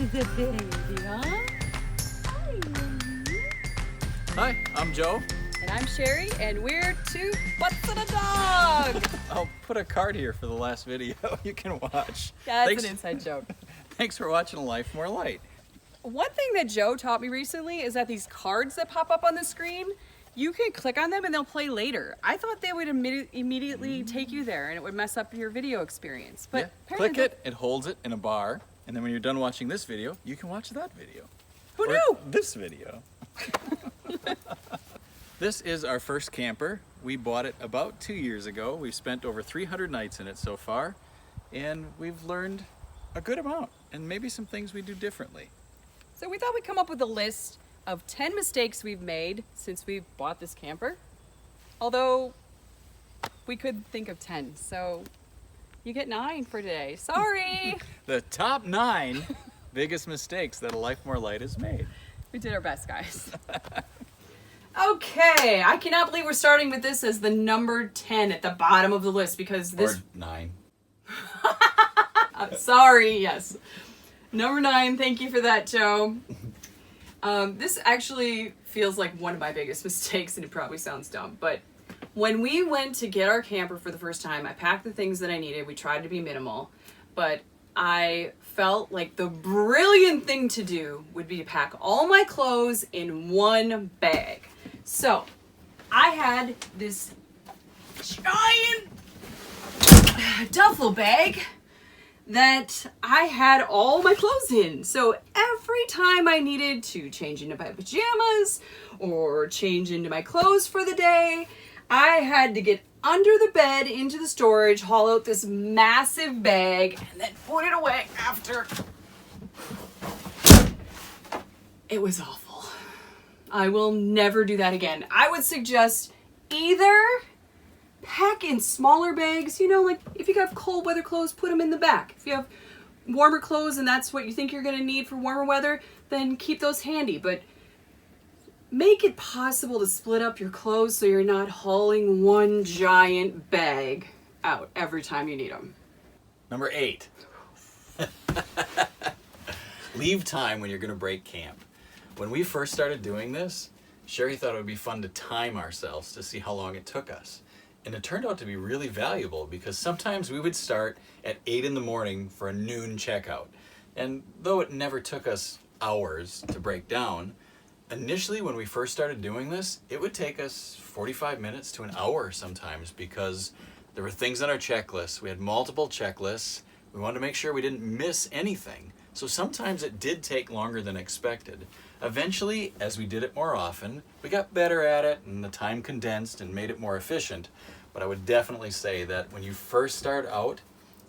the baby, huh? Hi, I'm Joe. And I'm Sherri, and we're two butts and a dog. I'll put a card here for the last video you can watch. Yeah, that's an inside joke. Thanks for watching A Life More Light. One thing that Joe taught me recently is that these cards that pop up on the screen, you can click on them and they'll play later. I thought they would immediately take you there and it would mess up your video experience. But yeah. Click it holds it in a bar, and then when you're done watching this video, you can watch that video. Who knew? This video. This is our first camper. We bought it about 2 years ago. We've spent over 300 nights in it so far, and we've learned a good amount, and maybe some things we do differently. So we thought we'd come up with a list of 10 mistakes we've made since we bought this camper. Although we could think of 10, so you get 9 for today. Sorry. The top 9 biggest mistakes that A Life More Light has made. We did our best, guys. Okay, I cannot believe we're starting with this as the number 10 at the bottom of the list because this... Or 9. Sorry, yes. Number 9, thank you for that, Joe. This actually feels like one of my biggest mistakes, and it probably sounds dumb, but when we went to get our camper for the first time, I packed the things that I needed. We tried to be minimal, but I felt like the brilliant thing to do would be to pack all my clothes in one bag. So I had this giant duffel bag that I had all my clothes in. So every time I needed to change into my pajamas or change into my clothes for the day, I had to get under the bed into the storage, haul out this massive bag, and then put it away after. It was awful. I will never do that again. I would suggest either pack in smaller bags, you know, like if you have cold weather clothes, put them in the back. If you have warmer clothes and that's what you think you're going to need for warmer weather, then keep those handy. But make it possible to split up your clothes so you're not hauling one giant bag out every time you need them. Number 8. Leave time when you're going to break camp. When we first started doing this, Sherri thought it would be fun to time ourselves to see how long it took us. And it turned out to be really valuable because sometimes we would start at 8 in the morning for a noon checkout. And though it never took us hours to break down, initially when we first started doing this, it would take us 45 minutes to an hour sometimes because there were things on our checklist. We had multiple checklists. We wanted to make sure we didn't miss anything. So sometimes it did take longer than expected. Eventually, as we did it more often, we got better at it and the time condensed and made it more efficient. But I would definitely say that when you first start out,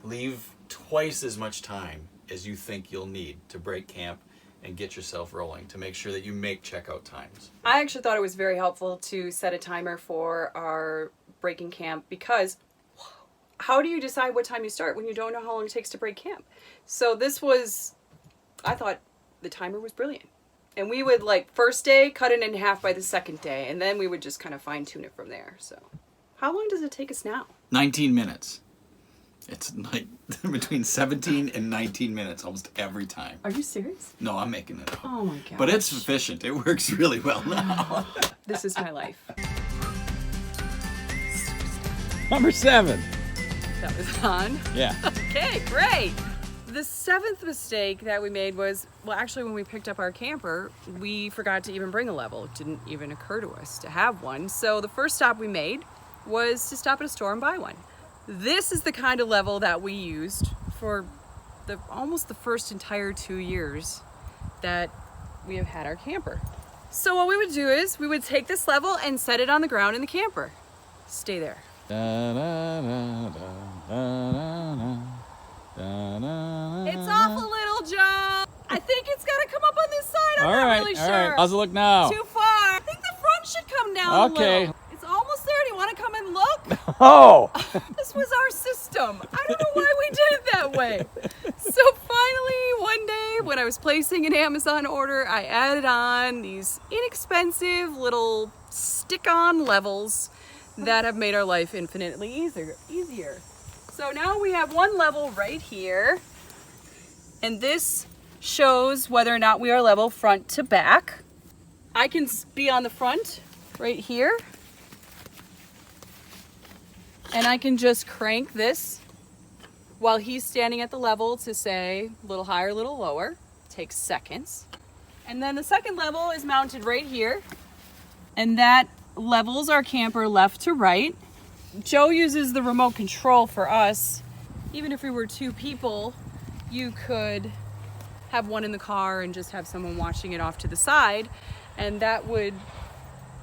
leave twice as much time as you think you'll need to break camp and get yourself rolling to make sure that you make checkout times. I actually thought it was very helpful to set a timer for our breaking camp because how do you decide what time you start when you don't know how long it takes to break camp? So this was, I thought the timer was brilliant. And we would first day, cut it in half by the second day, and then we would just kind of fine tune it from there. So how long does it take us now? 19 minutes. It's like between 17 and 19 minutes almost every time. Are you serious? No, I'm making it up. Oh my gosh. But it's efficient. It works really well now. This is my life. Number 7. That was on. Yeah. Okay, great. The 7th mistake that we made was, well, actually when we picked up our camper, we forgot to even bring a level. It didn't even occur to us to have one. So the first stop we made was to stop at a store and buy one. This is the kind of level that we used for almost the first entire 2 years that we have had our camper. So what we would do is we would take this level and set it on the ground in the camper. Stay there. It's off a little, Joe. I think it's got to come up on this side. I'm not really sure. All right. How's it look now? Too far. I think the front should come down a little. It's almost there. Do you want to come and look? Oh! This was our system. I don't know why we did it that way. So finally, one day when I was placing an Amazon order, I added on these inexpensive little stick-on levels that have made our life infinitely easier. So now we have one level right here, and this shows whether or not we are level front to back. I can be on the front right here. And I can just crank this while he's standing at the level to say a little higher, a little lower. Takes seconds. And then the second level is mounted right here. And that levels our camper left to right. Joe uses the remote control for us. Even if we were 2 people, you could have one in the car and just have someone watching it off to the side. And that would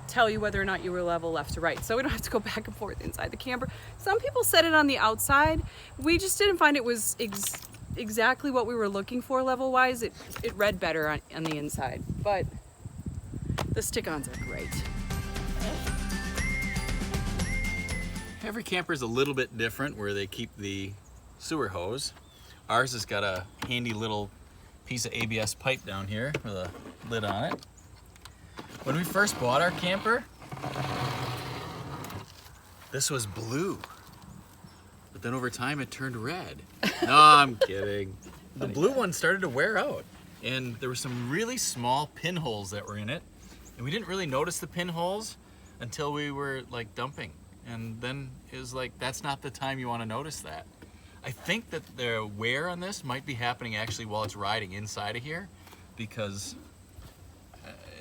tell you whether or not you were level left to right. So we don't have to go back and forth inside the camper. Some people set it on the outside. We just didn't find it was exactly what we were looking for level wise. It read better on the inside, but the stick-ons are great. Every camper is a little bit different where they keep the sewer hose. Ours has got a handy little piece of ABS pipe down here with a lid on it. When we first bought our camper, this was blue. But then over time it turned red. No, I'm kidding. The blue one started to wear out. And there were some really small pinholes that were in it. And we didn't really notice the pinholes until we were like dumping. And then it was like, that's not the time you want to notice that. I think that the wear on this might be happening actually while it's riding inside of here, because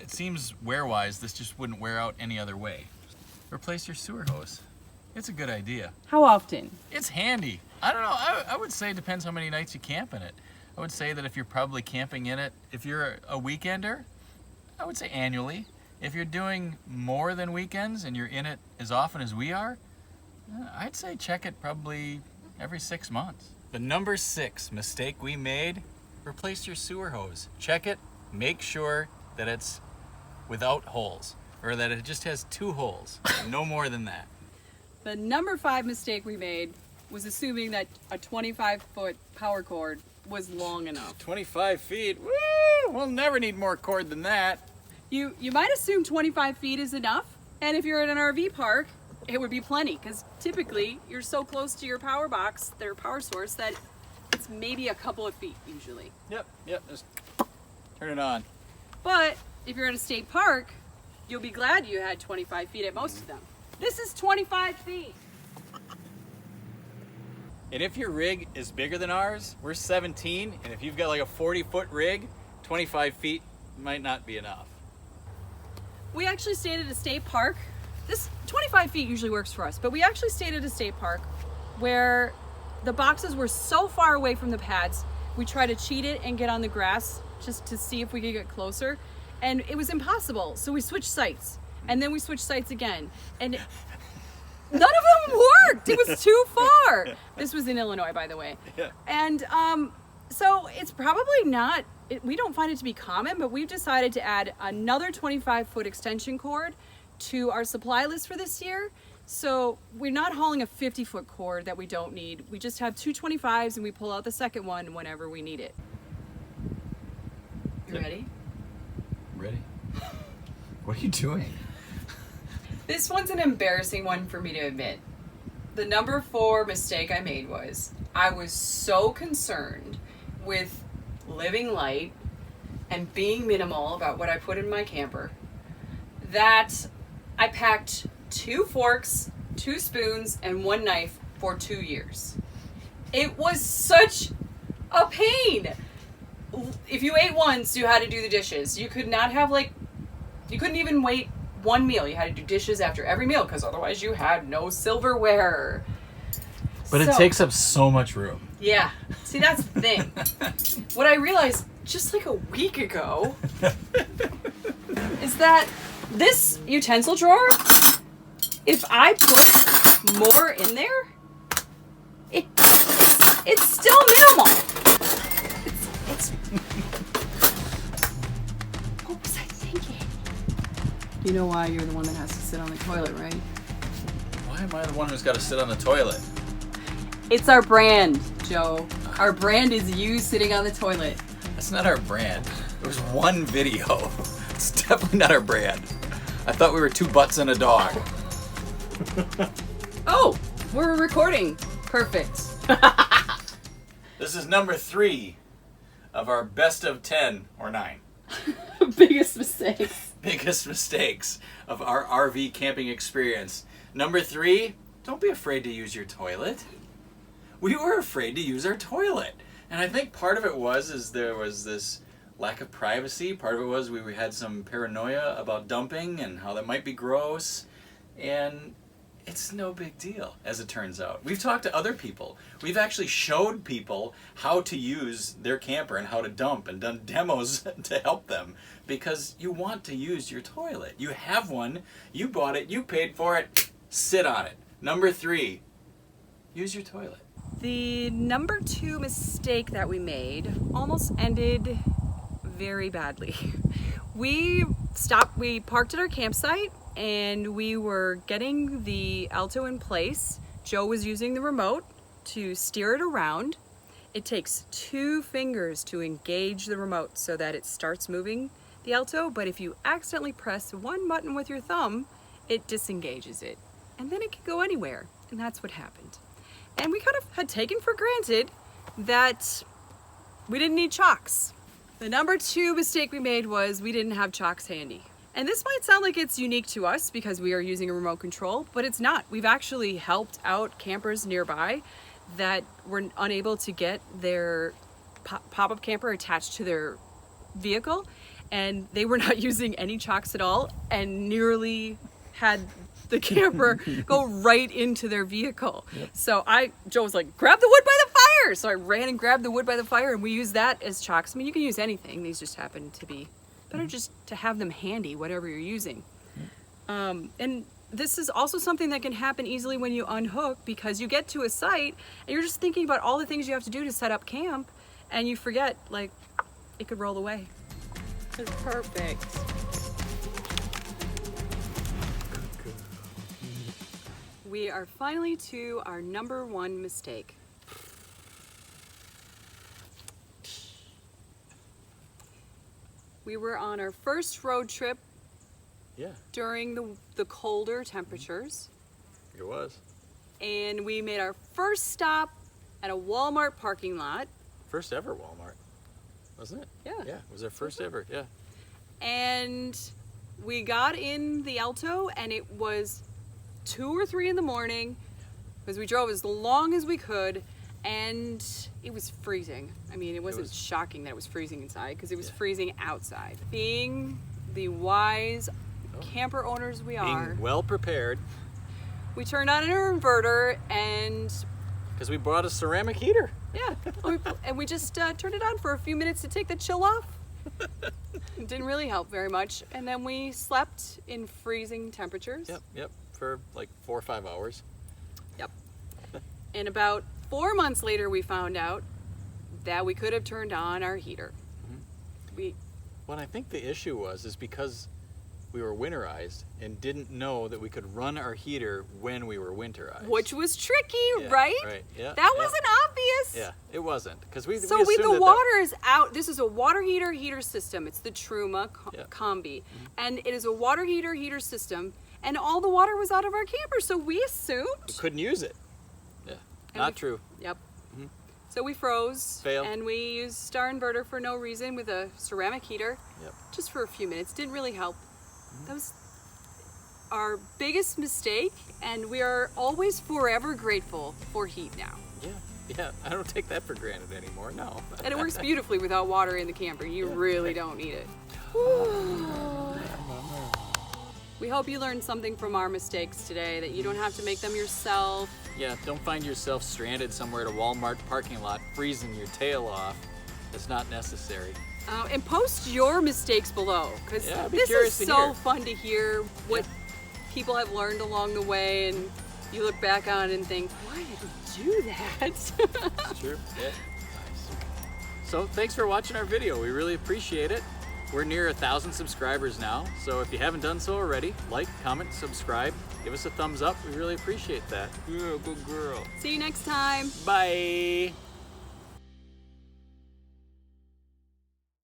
it seems wear-wise, this just wouldn't wear out any other way. Replace your sewer hose. It's a good idea. How often? It's handy. I don't know, I would say it depends how many nights you camp in it. I would say that if you're probably camping in it, if you're a weekender, I would say annually. If you're doing more than weekends and you're in it as often as we are, I'd say check it probably every 6 months. The number 6 mistake we made, replace your sewer hose. Check it, make sure that it's without holes, or that it just has 2 holes, no more than that. The number 5 mistake we made was assuming that a 25-foot power cord was long enough. 25 feet, woo! We'll never need more cord than that. You might assume 25 feet is enough, and if you're at an RV park, it would be plenty, because typically you're so close to your power box, their power source, that it's maybe a couple of feet usually. Yep, just turn it on. But if you're at a state park, you'll be glad you had 25 feet at most of them. This is 25 feet. And if your rig is bigger than ours, we're 17, and if you've got like a 40-foot rig, 25 feet might not be enough. We actually stayed at a state park. This 25 feet usually works for us, but we actually stayed at a state park where the boxes were so far away from the pads, we tried to cheat it and get on the grass just to see if we could get closer, and it was impossible. So we switched sites, and then we switched sites again, and none of them worked. It was too far. This was in Illinois, by the way. Yeah. And so it's probably not, we don't find it to be common, but we've decided to add another 25-foot extension cord to our supply list for this year. So we're not hauling a 50-foot cord that we don't need. We just have 2 25s, and we pull out the second one whenever we need it. You ready? Ready? What are you doing? This one's an embarrassing one for me to admit. The number 4 mistake I made was I was so concerned with living light and being minimal about what I put in my camper that I packed 2 forks, 2 spoons, and 1 knife for 2 years. It was such a pain. If you ate once, you had to do the dishes. You could not have you couldn't even wait 1 meal. You had to do dishes after every meal because otherwise you had no silverware. But it takes up so much room. Yeah. See, that's the thing. What I realized just like a week ago is that this utensil drawer, if I put more in there, it's still minimal. It's what was I thinking? You know why you're the one that has to sit on the toilet, right? Why am I the one who's got to sit on the toilet? It's our brand, Joe. Our brand is you sitting on the toilet. That's not our brand. It was one video. It's definitely not our brand. I thought we were 2 butts and a dog. Oh, we're recording. Perfect. This is number 3. of our best of 10 or 9 Biggest mistakes. biggest mistakes of our RV camping experience. Number 3, don't be afraid to use your toilet. We were afraid to use our toilet. And I think part of it was there was this lack of privacy. Part of it was we had some paranoia about dumping and how that might be gross. And it's no big deal, as it turns out. We've talked to other people. We've actually showed people how to use their camper and how to dump and done demos to help them, because you want to use your toilet. You have one, you bought it, you paid for it, sit on it. Number 3, use your toilet. The number 2 mistake that we made almost ended very badly. We parked at our campsite and we were getting the Alto in place. Joe was using the remote to steer it around. It takes 2 fingers to engage the remote so that it starts moving the Alto, but if you accidentally press one button with your thumb, it disengages it. And then it can go anywhere, and that's what happened. And we kind of had taken for granted that we didn't need chocks. The number 2 mistake we made was we didn't have chocks handy. And this might sound like it's unique to us because we are using a remote control, but it's not. We've actually helped out campers nearby that were unable to get their pop-up camper attached to their vehicle, and they were not using any chocks at all and nearly had the camper go right into their vehicle. Yep. So Joe was like, grab the wood by the fire. So I ran and grabbed the wood by the fire and we used that as chocks. I mean, you can use anything. These just happen to be better just to have them handy, whatever you're using. And this is also something that can happen easily when you unhook, because you get to a site and you're just thinking about all the things you have to do to set up camp and you forget, like, it could roll away. It's perfect. We are finally to our number 1 mistake. We were on our first road trip during the colder temperatures. It was. And we made our first stop at a Walmart parking lot. First ever Walmart, wasn't it? Yeah. Yeah, it was our first ever, yeah. And we got in the Alto and it was 2 or 3 in the morning because we drove as long as we could, and it was freezing. I mean, it wasn't shocking that it was freezing inside because it was freezing outside. Being the wise camper owners we are, being well prepared, we turned on our inverter and because we bought a ceramic heater. Yeah, and we just turned it on for a few minutes to take the chill off. It didn't really help very much, and then we slept in freezing temperatures. Yep, for like 4 or 5 hours. Yep. And about 4 months later, we found out that we could have turned on our heater. Mm-hmm. What I think the issue is because we were winterized and didn't know that we could run our heater when we were winterized. Which was tricky, right? Right, yeah. That wasn't obvious. Yeah, it wasn't. Because we So the water is out. This is a water heater system. It's the Truma Combi. Mm-hmm. And it is a water heater system. And all the water was out of our camper. So we assumed we couldn't use it. Yeah, not true. Yep. Mm-hmm. So we froze. Failed. And we used our inverter for no reason with a ceramic heater. Yep. Just for a few minutes. Didn't really help. That was our biggest mistake, and we are always forever grateful for heat now. Yeah, I don't take that for granted anymore, no. And it works beautifully without water in the camper. You really don't need it. We hope you learned something from our mistakes today, that you don't have to make them yourself. Yeah, don't find yourself stranded somewhere at a Walmart parking lot freezing your tail off. It's not necessary. And post your mistakes below, because this is so fun to hear what people have learned along the way, and you look back on it and think, why did we do that? It's true. Yeah. Nice. So thanks for watching our video. We really appreciate it. We're near 1,000 subscribers now, so if you haven't done so already, like, comment, subscribe, give us a thumbs up. We really appreciate that. Yeah, good girl. See you next time. Bye.